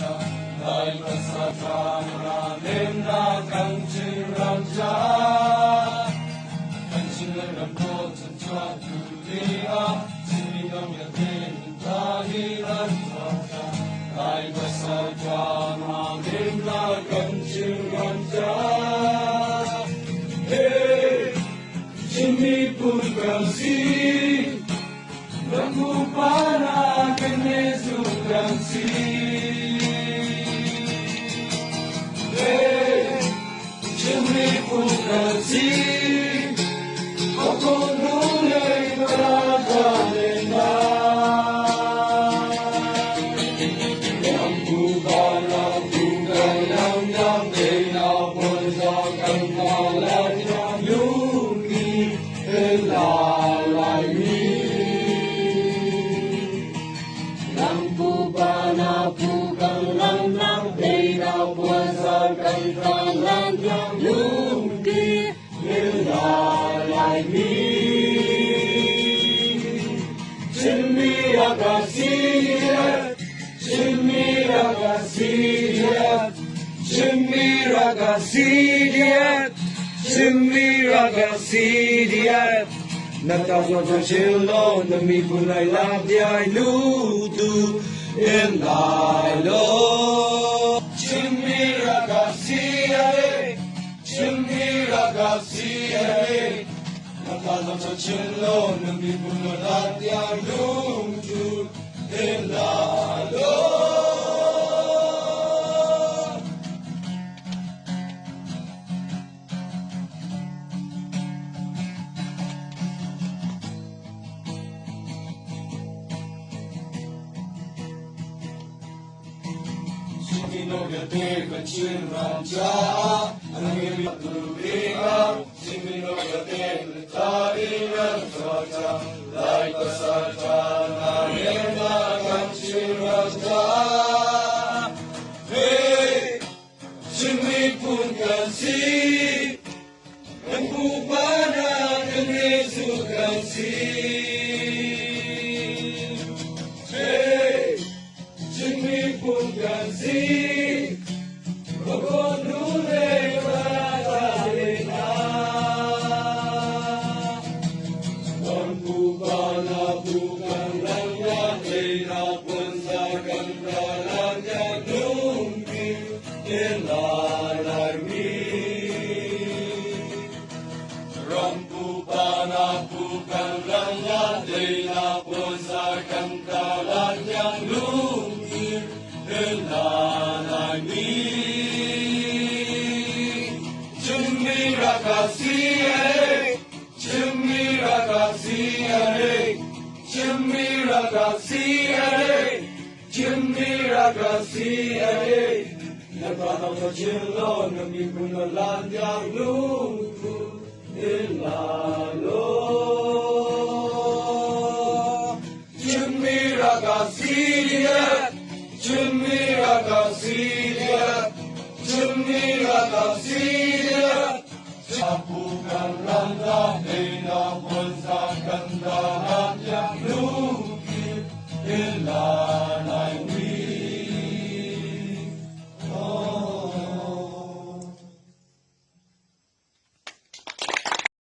Lai Pasatana Lemna Kanchiranja Kanchilarampotan Chatulia Sinigam Yatin Tahirantaka Lai Pasatana Lemna Kanchiranja Hey Jimmy Pulkansi Rangupana Kanesu Kansi Jimmy Pulkansi Akonule Paradalena Rangupana Pugalang Yang Dena Ponza Kantalan Yang Yungi Elalai Rangupana Pugalang Yang Dena Ponza Kantalan Yang Yungi Elalai Jimmy Ragasiya Jimmy Ragasiya Jimmy Ragasiya Jimmy Ragasiya Natazo Chilo Nami Punai Labdia Lutu Elalo Jimmy Ragasiya Jimmy Ragasiya Natazo Chilo Nami Punai Labdia Lutu Elalo Sino Yate Kanchin Ranja Anangiri Turbiga Sino Yate Litari Ranja Lai Pasatana Lemna Kanchin Ranja Hey Jimmy Pulkansi Rangupana Kanesu Kansi Hey Jimmy Pulkansi Akonule Paradalena Rangupana Pugalang Yang Dena Ponza Kantalan Yang Yungi Elalai Rangupana Pugalang Yang Dena Ponza Kantalan Yang Yungi Elalai Jimmy Ragasiya Jimmy Ragasiya Jimmy Ragasiya Jimmy Ragasiya Nagpataw Chilo Nami Punalan Yang Lutu Elalo Jimmy Ragasiya Jimmy Ragasiya Jimmy Ragasiya Pugalang Landa Dena Ponza Kantalan Yang Yungi Elalai